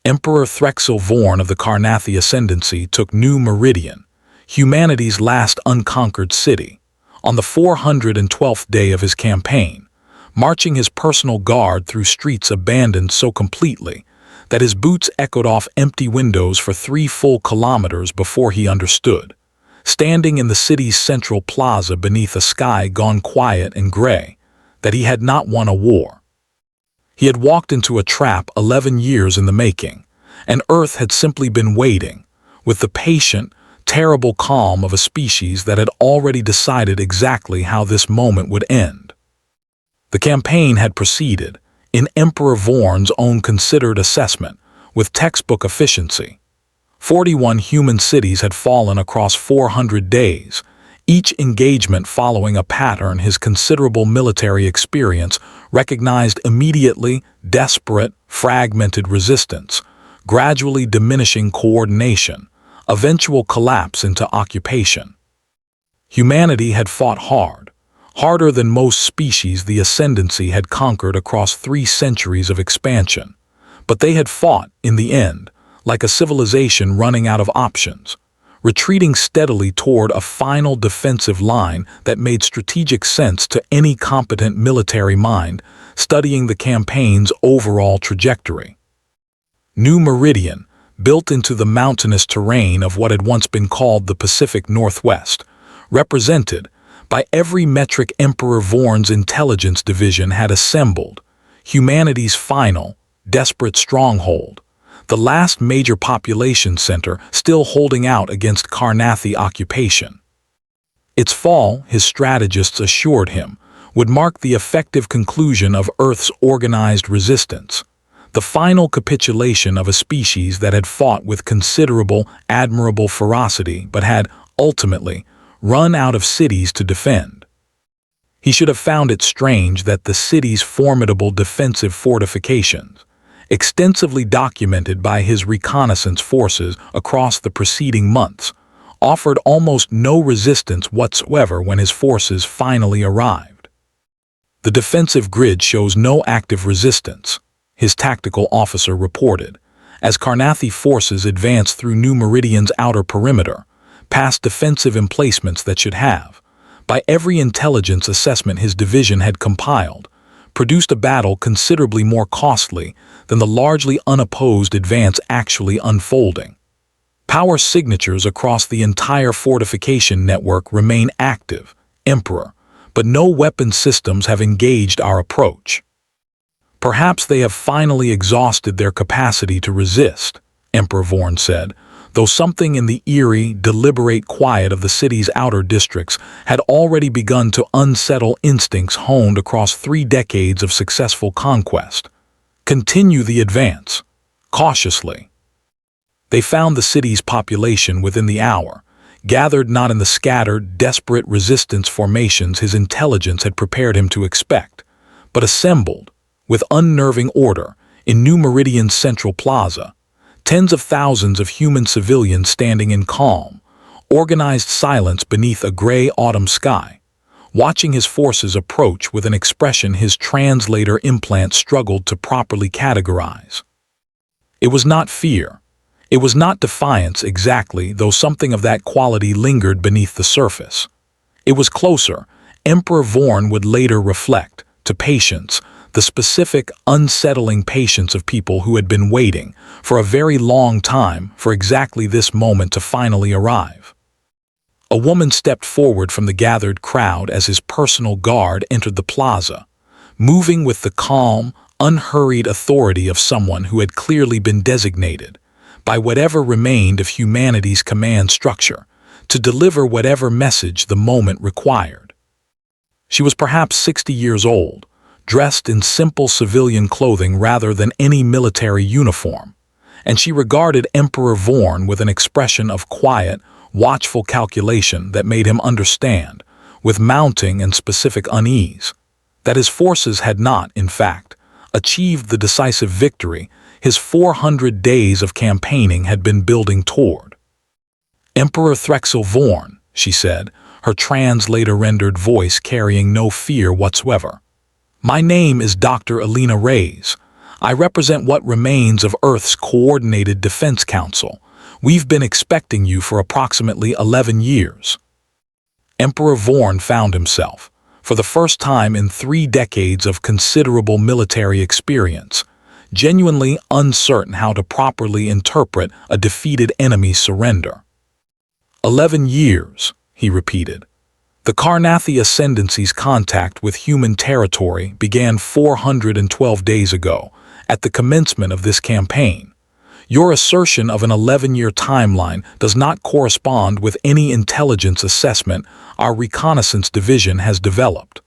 Emperor Threxel Vorn of the Carnathi Ascendancy took New Meridian, humanity's last unconquered city, on the 412th day of his campaign, marching his personal guard through streets abandoned so completely that his boots echoed off empty windows for 3 full kilometers before he understood, standing in the city's central plaza beneath a sky gone quiet and gray, that he had not won a war. He had walked into a trap 11 years in the making, and Earth had simply been waiting, with the patient, terrible calm of a species that had already decided exactly how this moment would end. The campaign had proceeded, in Emperor Vorn's own considered assessment, with textbook efficiency. 41 human cities had fallen across 400 days, each engagement following a pattern his considerable military experience recognized immediately: desperate, fragmented resistance, gradually diminishing coordination, eventual collapse into occupation. Humanity had fought hard, harder than most species the Ascendancy had conquered across 3 centuries of expansion, but they had fought, in the end, like a civilization running out of options, retreating steadily toward a final defensive line that made strategic sense to any competent military mind studying the campaign's overall trajectory. New Meridian, built into the mountainous terrain of what had once been called the Pacific Northwest, represented, by every metric Emperor Vorn's intelligence division had assembled, humanity's final, desperate stronghold, the last major population center still holding out against Carnathi occupation. Its fall, his strategists assured him, would mark the effective conclusion of Earth's organized resistance, the final capitulation of a species that had fought with considerable, admirable ferocity but had, ultimately, run out of cities to defend. He should have found it strange that the city's formidable defensive fortifications, extensively documented by his reconnaissance forces across the preceding months, offered almost no resistance whatsoever when his forces finally arrived. "The defensive grid shows no active resistance," his tactical officer reported, as Carnathi forces advanced through New Meridian's outer perimeter, past defensive emplacements that should have, by every intelligence assessment his division had compiled, produced a battle considerably more costly than the largely unopposed advance actually unfolding. "Power signatures across the entire fortification network remain active, Emperor, but no weapon systems have engaged our approach." "Perhaps they have finally exhausted their capacity to resist," Emperor Vorn said, though something in the eerie, deliberate quiet of the city's outer districts had already begun to unsettle instincts honed across 3 decades of successful conquest. "Continue the advance, cautiously." They found the city's population within the hour, gathered not in the scattered, desperate resistance formations his intelligence had prepared him to expect, but assembled, with unnerving order, in New Meridian's central plaza, tens of thousands of human civilians standing in calm, organized silence beneath a gray autumn sky, watching his forces approach with an expression his translator implant struggled to properly categorize. It was not fear. It was not defiance exactly, though something of that quality lingered beneath the surface. It was closer, Emperor Vorn would later reflect, to patience, the specific, unsettling patience of people who had been waiting for a very long time for exactly this moment to finally arrive. A woman stepped forward from the gathered crowd as his personal guard entered the plaza, moving with the calm, unhurried authority of someone who had clearly been designated, by whatever remained of humanity's command structure, to deliver whatever message the moment required. She was perhaps 60 years old, dressed in simple civilian clothing rather than any military uniform, and she regarded Emperor Vorn with an expression of quiet, watchful calculation that made him understand, with mounting and specific unease, that his forces had not, in fact, achieved the decisive victory his 400 days of campaigning had been building toward. "Emperor Threxel Vorn," she said, her translator-rendered voice carrying no fear whatsoever. "My name is Dr. Alina Reyes. I represent what remains of Earth's Coordinated Defense Council. We've been expecting you for approximately 11 years. Emperor Vorn found himself, for the first time in 3 decades of considerable military experience, genuinely uncertain how to properly interpret a defeated enemy's surrender. 11 years, he repeated. The Carnathi Ascendancy's contact with human territory began 412 days ago, at the commencement of this campaign. Your assertion of an 11-year timeline does not correspond with any intelligence assessment our reconnaissance division has developed.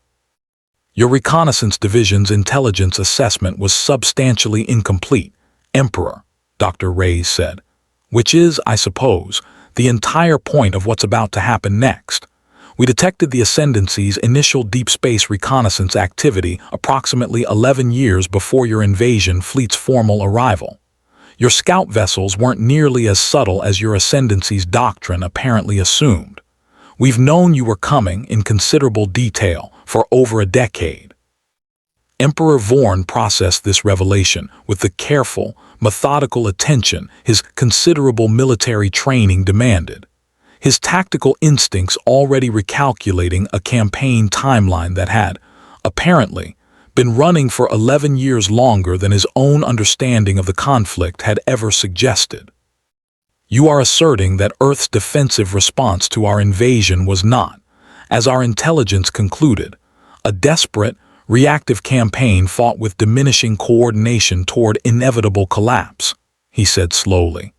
Your reconnaissance division's intelligence assessment was substantially incomplete, Emperor, Dr. Reyes said, which is, I suppose, the entire point of what's about to happen next. We detected the Ascendancy's initial deep space reconnaissance activity approximately 11 years before your invasion fleet's formal arrival. Your scout vessels weren't nearly as subtle as your Ascendancy's doctrine apparently assumed. We've known you were coming in considerable detail for over a decade. Emperor Vorn processed this revelation with the careful, methodical attention his considerable military training demanded, his tactical instincts already recalculating a campaign timeline that had, apparently, been running for 11 years longer than his own understanding of the conflict had ever suggested. You are asserting that Earth's defensive response to our invasion was not, as our intelligence concluded, a desperate, reactive campaign fought with diminishing coordination toward inevitable collapse, he said slowly,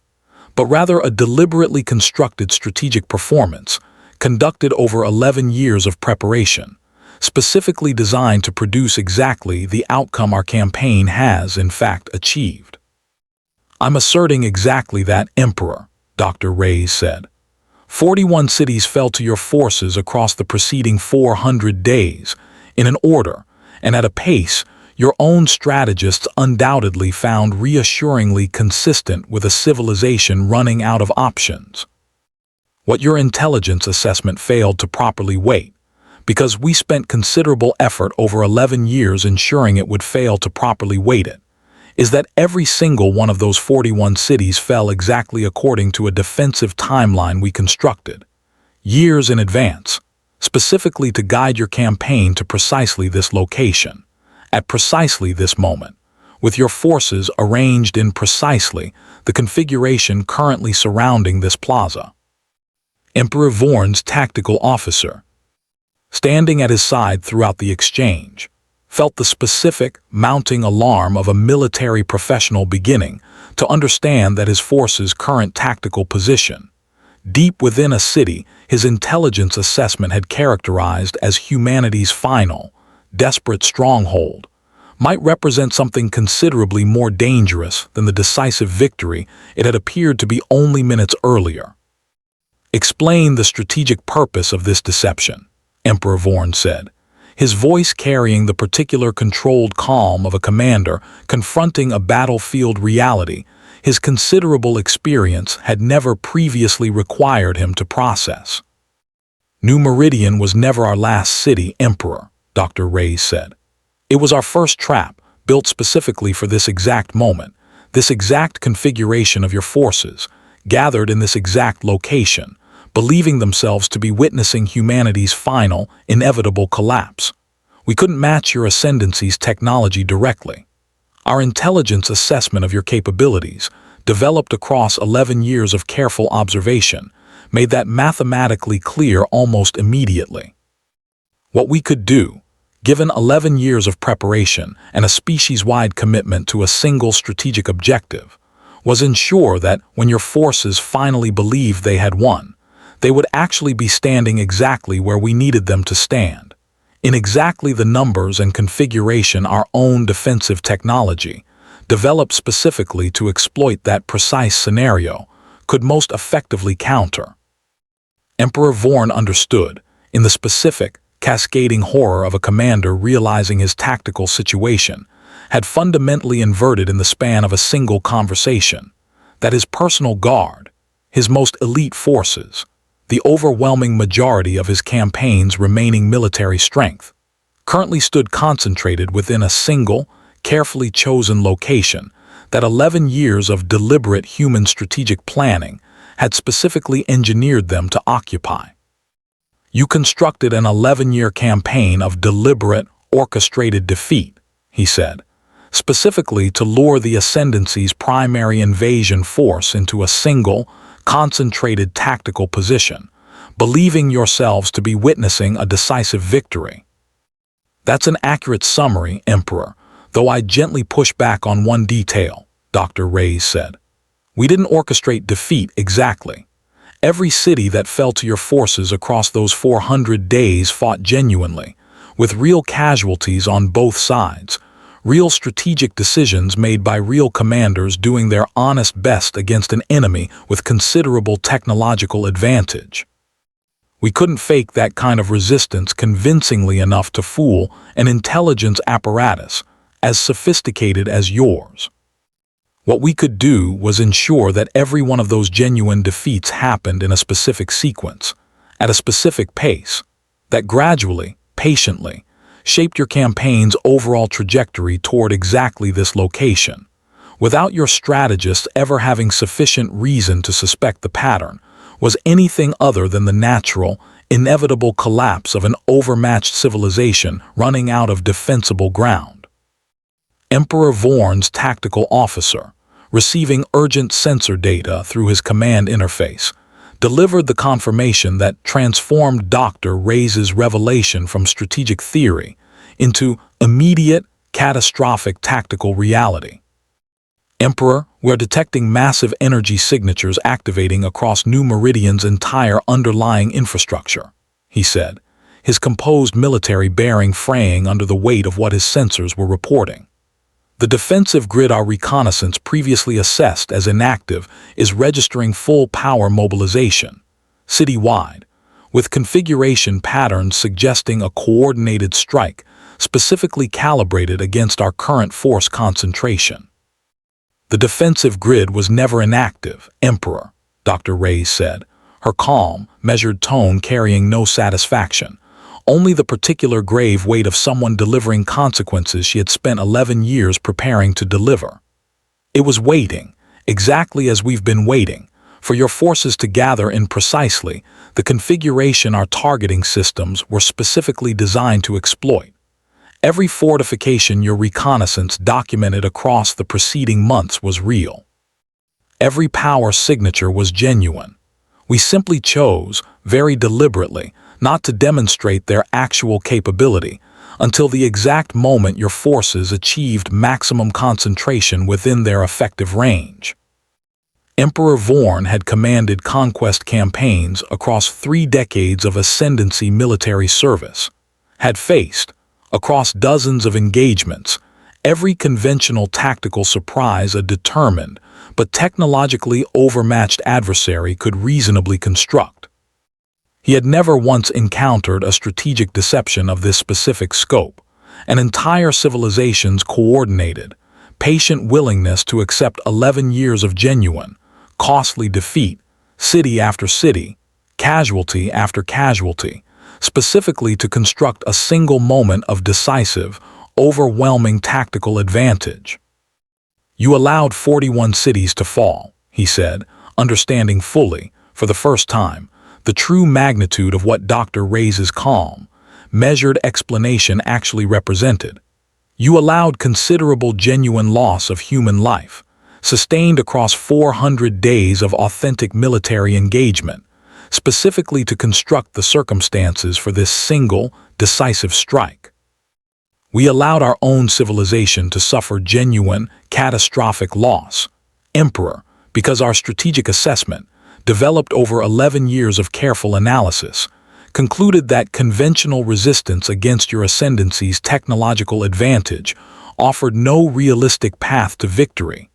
but rather a deliberately constructed strategic performance conducted over 11 years of preparation, specifically designed to produce exactly the outcome our campaign has, in fact, achieved. I'm asserting exactly that, Emperor, Dr. Reyes said. 41 cities fell to your forces across the preceding 400 days, in an order, and at a pace your own strategists undoubtedly found reassuringly consistent with a civilization running out of options. What your intelligence assessment failed to properly weight, because we spent considerable effort over 11 years ensuring it would fail to properly weight it, is that every single one of those 41 cities fell exactly according to a defensive timeline we constructed, years in advance, specifically to guide your campaign to precisely this location, at precisely this moment, with your forces arranged in precisely the configuration currently surrounding this plaza. Emperor Vorn's tactical officer, standing at his side throughout the exchange, felt the specific, mounting alarm of a military professional beginning to understand that his force's current tactical position, deep within a city his intelligence assessment had characterized as humanity's final, desperate stronghold, might represent something considerably more dangerous than the decisive victory it had appeared to be only minutes earlier. Explain the strategic purpose of this deception, Emperor Vorn said, his voice carrying the particular controlled calm of a commander confronting a battlefield reality his considerable experience had never previously required him to process. New Meridian was never our last city, Emperor, Dr. Reyes said. It was our first trap, built specifically for this exact moment, this exact configuration of your forces, gathered in this exact location, believing themselves to be witnessing humanity's final, inevitable collapse. We couldn't match your Ascendancy's technology directly. Our intelligence assessment of your capabilities, developed across 11 years of careful observation, made that mathematically clear almost immediately. What we could do, given 11 years of preparation and a species-wide commitment to a single strategic objective, was ensure that when your forces finally believed they had won, they would actually be standing exactly where we needed them to stand, in exactly the numbers and configuration our own defensive technology, developed specifically to exploit that precise scenario, could most effectively counter. Emperor Vorn understood, in the specific, cascading horror of a commander realizing his tactical situation, had fundamentally inverted in the span of a single conversation, that his personal guard, his most elite forces, the overwhelming majority of his campaign's remaining military strength, currently stood concentrated within a single, carefully chosen location that 11 years of deliberate human strategic planning had specifically engineered them to occupy. You constructed an 11-year campaign of deliberate, orchestrated defeat, he said, specifically to lure the Ascendancy's primary invasion force into a single, concentrated tactical position, believing yourselves to be witnessing a decisive victory. That's an accurate summary, Emperor, though I gently push back on one detail, Dr. Reyes said. We didn't orchestrate defeat exactly. Every city that fell to your forces across those 400 days fought genuinely, with real casualties on both sides, real strategic decisions made by real commanders doing their honest best against an enemy with considerable technological advantage. We couldn't fake that kind of resistance convincingly enough to fool an intelligence apparatus as sophisticated as yours. What we could do was ensure that every one of those genuine defeats happened in a specific sequence, at a specific pace, that gradually, patiently, shaped your campaign's overall trajectory toward exactly this location, without your strategists ever having sufficient reason to suspect the pattern was anything other than the natural, inevitable collapse of an overmatched civilization running out of defensible ground. Emperor Vorn's tactical officer, receiving urgent sensor data through his command interface, delivered the confirmation that transformed Dr. Reyes' revelation from strategic theory into immediate, catastrophic tactical reality. Emperor, we're detecting massive energy signatures activating across New Meridian's entire underlying infrastructure, he said, his composed military bearing fraying under the weight of what his sensors were reporting. The defensive grid our reconnaissance previously assessed as inactive is registering full power mobilization, citywide, with configuration patterns suggesting a coordinated strike specifically calibrated against our current force concentration. The defensive grid was never inactive, Emperor, Dr. Reyes said, her calm, measured tone carrying no satisfaction, only the particular grave weight of someone delivering consequences she had spent 11 years preparing to deliver. It was waiting, exactly as we've been waiting, for your forces to gather in precisely the configuration our targeting systems were specifically designed to exploit. Every fortification your reconnaissance documented across the preceding months was real. Every power signature was genuine. We simply chose, very deliberately, not to demonstrate their actual capability until the exact moment your forces achieved maximum concentration within their effective range. Emperor Vorn had commanded conquest campaigns across 3 decades of Ascendancy military service, had faced, across dozens of engagements, every conventional tactical surprise a determined but technologically overmatched adversary could reasonably construct. He had never once encountered a strategic deception of this specific scope, an entire civilization's coordinated, patient willingness to accept 11 years of genuine, costly defeat, city after city, casualty after casualty, specifically to construct a single moment of decisive, overwhelming tactical advantage. You allowed 41 cities to fall, he said, understanding fully, for the first time, the true magnitude of what Dr. Reyes' calm, measured explanation actually represented. You allowed considerable genuine loss of human life, sustained across 400 days of authentic military engagement, specifically to construct the circumstances for this single, decisive strike. We allowed our own civilization to suffer genuine, catastrophic loss, Emperor, because our strategic assessment, developed over 11 years of careful analysis, concluded that conventional resistance against your Ascendancy's technological advantage offered no realistic path to victory,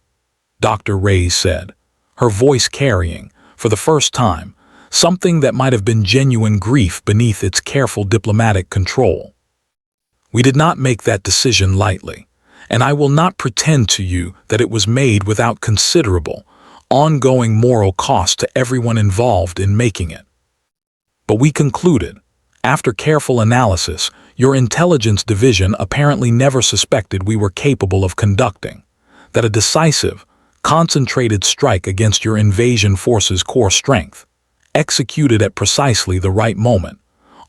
Dr. Reyes said, her voice carrying, for the first time, something that might have been genuine grief beneath its careful diplomatic control. We did not make that decision lightly, and I will not pretend to you that it was made without considerable, ongoing moral cost to everyone involved in making it. But we concluded, after careful analysis, your intelligence division apparently never suspected we were capable of conducting, that a decisive, concentrated strike against your invasion force's core strength, executed at precisely the right moment,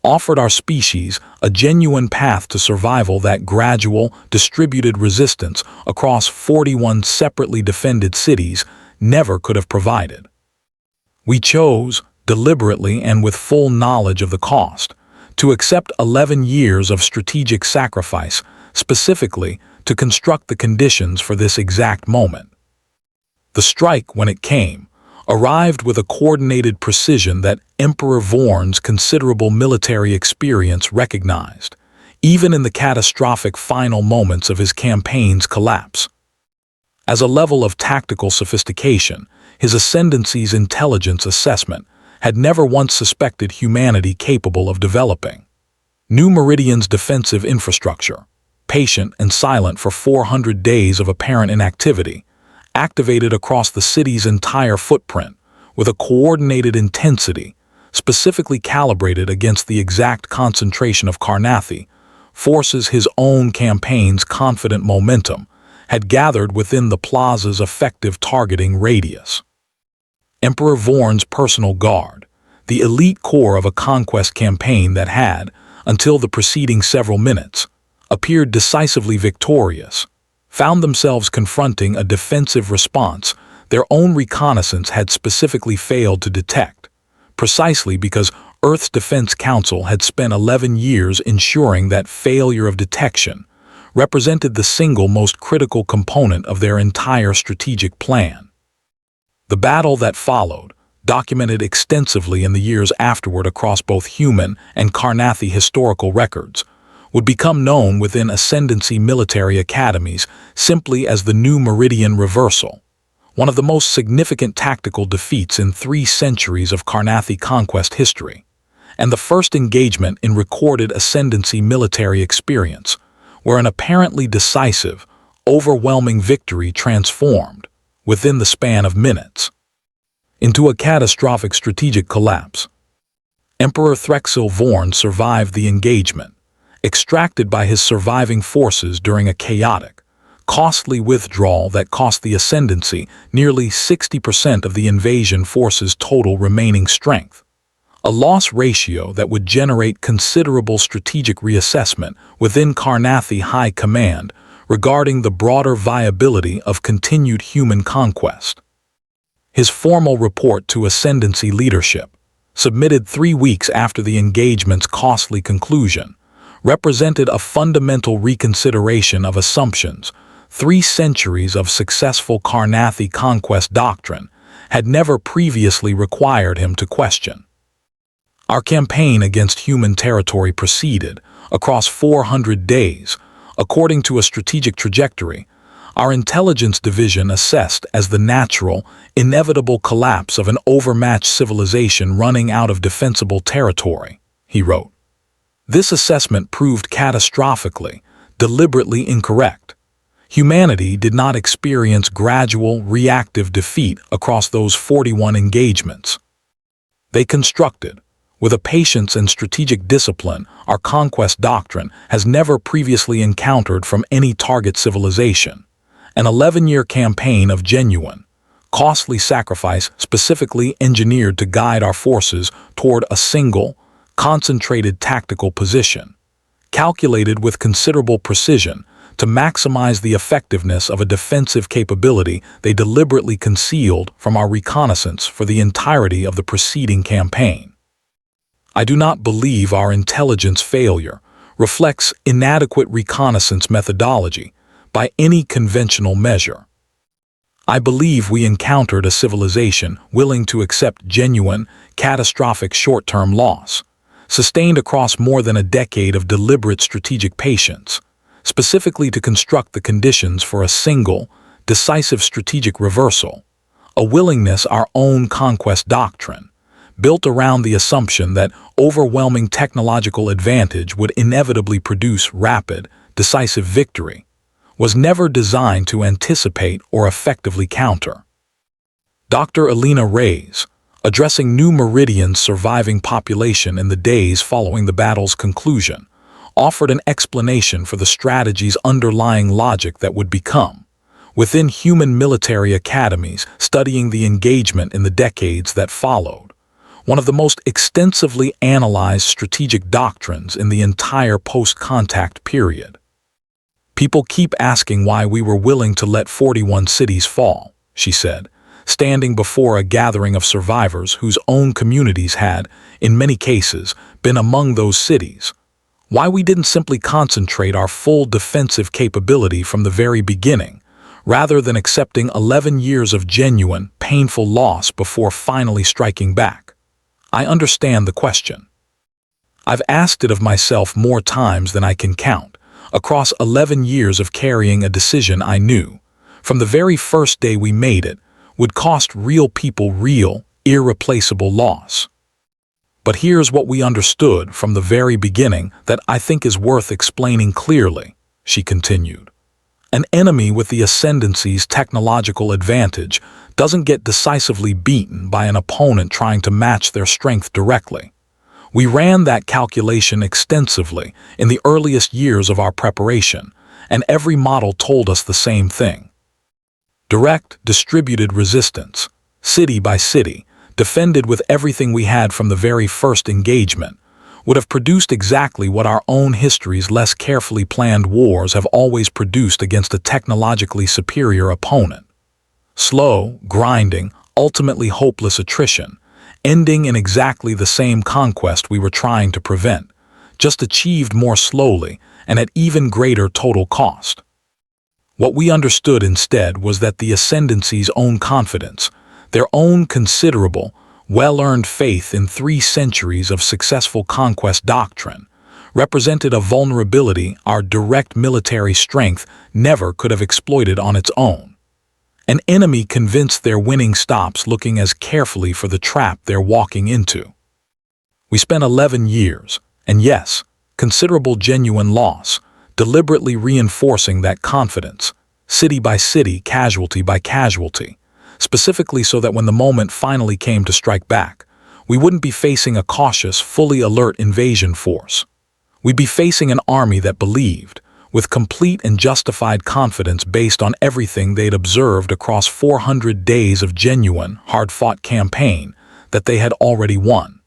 offered our species a genuine path to survival that gradual, distributed resistance across 41 separately defended cities never could have provided. We chose, deliberately and with full knowledge of the cost, to accept 11 years of strategic sacrifice, specifically to construct the conditions for this exact moment. The strike, when it came, arrived with a coordinated precision that Emperor Vorn's considerable military experience recognized, even in the catastrophic final moments of his campaign's collapse. As a level of tactical sophistication, his ascendancy's intelligence assessment had never once suspected humanity capable of developing. New Meridian's defensive infrastructure, patient and silent for 400 days of apparent inactivity, activated across the city's entire footprint with a coordinated intensity specifically calibrated against the exact concentration of Carnathi, forces his own campaign's confident momentum had gathered within the plaza's effective targeting radius. Emperor Vorn's personal guard, the elite core of a conquest campaign that had, until the preceding several minutes, appeared decisively victorious, found themselves confronting a defensive response their own reconnaissance had specifically failed to detect, precisely because Earth's Defense Council had spent 11 years ensuring that failure of detection represented the single most critical component of their entire strategic plan. The battle that followed, documented extensively in the years afterward across both human and Carnathi historical records, would become known within Ascendancy military academies simply as the New Meridian Reversal, one of the most significant tactical defeats in 3 centuries of Carnathi conquest history, and the first engagement in recorded Ascendancy military experience, where an apparently decisive, overwhelming victory transformed, within the span of minutes, into a catastrophic strategic collapse. Emperor Threxil Vorn survived the engagement, extracted by his surviving forces during a chaotic, costly withdrawal that cost the Ascendancy nearly 60% of the invasion force's total remaining strength, a loss ratio that would generate considerable strategic reassessment within Carnathi High Command regarding the broader viability of continued human conquest. His formal report to Ascendancy leadership, submitted 3 weeks after the engagement's costly conclusion, represented a fundamental reconsideration of assumptions 3 centuries of successful Carnathi conquest doctrine had never previously required him to question. Our campaign against human territory proceeded, across 400 days, according to a strategic trajectory our intelligence division assessed as the natural, inevitable collapse of an overmatched civilization running out of defensible territory, he wrote. This assessment proved catastrophically, deliberately incorrect. Humanity did not experience gradual, reactive defeat across those 41 engagements. They constructed, with a patience and strategic discipline our conquest doctrine has never previously encountered from any target civilization, an 11-year campaign of genuine, costly sacrifice specifically engineered to guide our forces toward a single, concentrated tactical position, calculated with considerable precision to maximize the effectiveness of a defensive capability they deliberately concealed from our reconnaissance for the entirety of the preceding campaign. I do not believe our intelligence failure reflects inadequate reconnaissance methodology by any conventional measure. I believe we encountered a civilization willing to accept genuine, catastrophic short-term loss, sustained across more than a decade of deliberate strategic patience, specifically to construct the conditions for a single, decisive strategic reversal, a willingness our own conquest doctrine, built around the assumption that overwhelming technological advantage would inevitably produce rapid, decisive victory, was never designed to anticipate or effectively counter. Dr. Alina Reyes, addressing New Meridian's surviving population in the days following the battle's conclusion, offered an explanation for the strategy's underlying logic that would become, within human military academies studying the engagement in the decades that followed, one of the most extensively analyzed strategic doctrines in the entire post-contact period. "People keep asking why we were willing to let 41 cities fall," she said, standing before a gathering of survivors whose own communities had, in many cases, been among those cities. "Why we didn't simply concentrate our full defensive capability from the very beginning, rather than accepting 11 years of genuine, painful loss before finally striking back. I understand the question. I've asked it of myself more times than I can count, across 11 years of carrying a decision I knew, from the very first day we made it, would cost real people real, irreplaceable loss. But here's what we understood from the very beginning that I think is worth explaining clearly," she continued. "An enemy with the ascendancy's technological advantage doesn't get decisively beaten by an opponent trying to match their strength directly. We ran that calculation extensively in the earliest years of our preparation, and every model told us the same thing. Direct, distributed resistance, city by city, defended with everything we had from the very first engagement, would have produced exactly what our own history's less carefully planned wars have always produced against a technologically superior opponent. Slow, grinding, ultimately hopeless attrition, ending in exactly the same conquest we were trying to prevent, just achieved more slowly and at even greater total cost. What we understood instead was that the ascendancy's own confidence, their own considerable, well-earned faith in 3 centuries of successful conquest doctrine, represented a vulnerability our direct military strength never could have exploited on its own. An enemy convinced their winning stops looking as carefully for the trap they're walking into. We spent 11 years, and yes, considerable genuine loss, deliberately reinforcing that confidence, city by city, casualty by casualty, specifically so that when the moment finally came to strike back, we wouldn't be facing a cautious, fully alert invasion force. We'd be facing an army that believed, with complete and justified confidence based on everything they'd observed across 400 days of genuine, hard-fought campaign, that they had already won.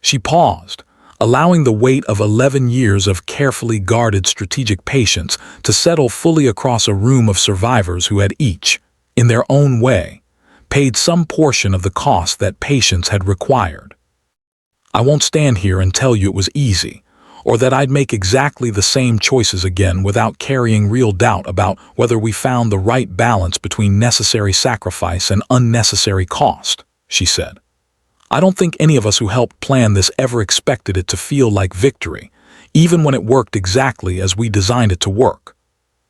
She paused, allowing the weight of 11 years of carefully guarded strategic patience to settle fully across a room of survivors who had each, in their own way, paid some portion of the cost that patience had required. "I won't stand here and tell you it was easy, or that I'd make exactly the same choices again without carrying real doubt about whether we found the right balance between necessary sacrifice and unnecessary cost," she said. "I don't think any of us who helped plan this ever expected it to feel like victory, even when it worked exactly as we designed it to work.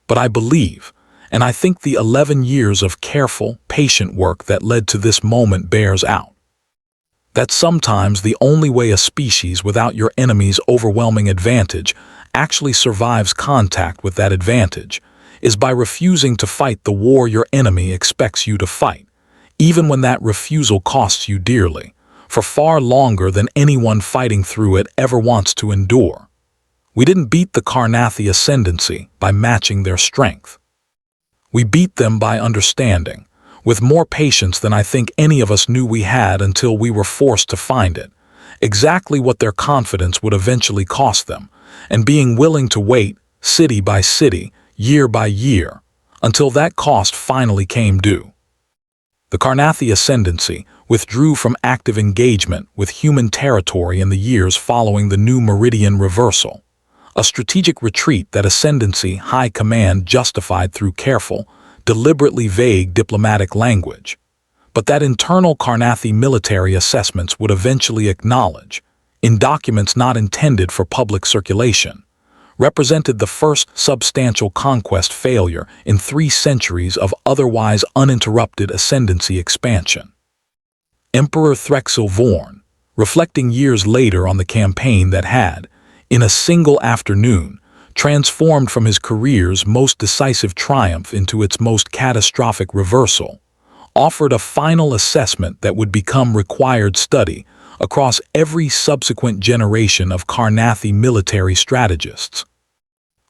But I believe, and I think the 11 years of careful, patient work that led to this moment bears out, that sometimes the only way a species without your enemy's overwhelming advantage actually survives contact with that advantage is by refusing to fight the war your enemy expects you to fight, even when that refusal costs you dearly, for far longer than anyone fighting through it ever wants to endure. We didn't beat the Carnathi ascendancy by matching their strength. We beat them by understanding, with more patience than I think any of us knew we had until we were forced to find it, exactly what their confidence would eventually cost them, and being willing to wait, city by city, year by year, until that cost finally came due. The Carnathi ascendancy withdrew from active engagement with human territory in the years following the New Meridian reversal, a strategic retreat that ascendancy high command justified through careful, deliberately vague diplomatic language, but that internal Carnathi military assessments would eventually acknowledge, in documents not intended for public circulation, represented the first substantial conquest failure in 3 centuries of otherwise uninterrupted ascendancy expansion. Emperor Threxel Vorn, reflecting years later on the campaign that had, in a single afternoon, transformed from his career's most decisive triumph into its most catastrophic reversal, offered a final assessment that would become required study across every subsequent generation of Carnathi military strategists.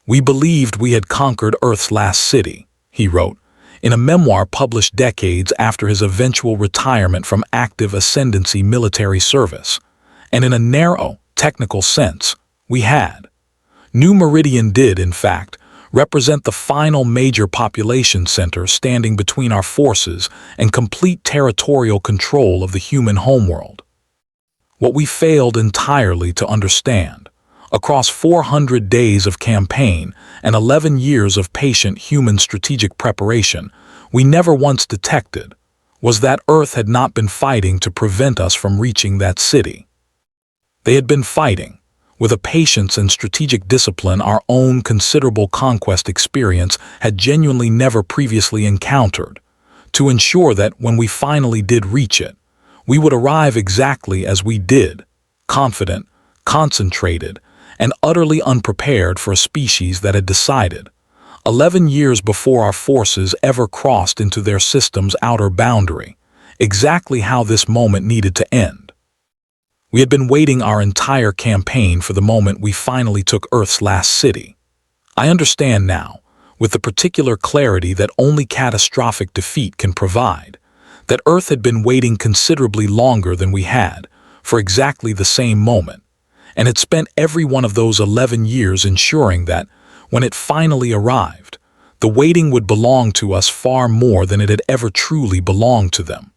"We believed we had conquered Earth's last city," he wrote, in a memoir published decades after his eventual retirement from active ascendancy military service. And in a narrow, technical sense, we had. New Meridian did, in fact, represent the final major population center standing between our forces and complete territorial control of the human homeworld. What we failed entirely to understand, across 400 days of campaign and 11 years of patient human strategic preparation, we never once detected, was that Earth had not been fighting to prevent us from reaching that city. They had been fighting, with a patience and strategic discipline our own considerable conquest experience had genuinely never previously encountered, to ensure that when we finally did reach it, we would arrive exactly as we did, confident, concentrated, and utterly unprepared for a species that had decided, 11 years before our forces ever crossed into their system's outer boundary, exactly how this moment needed to end. We had been waiting our entire campaign for the moment we finally took Earth's last city. I understand now, with the particular clarity that only catastrophic defeat can provide, that Earth had been waiting considerably longer than we had, for exactly the same moment, and had spent every one of those 11 years ensuring that, when it finally arrived, the waiting would belong to us far more than it had ever truly belonged to them.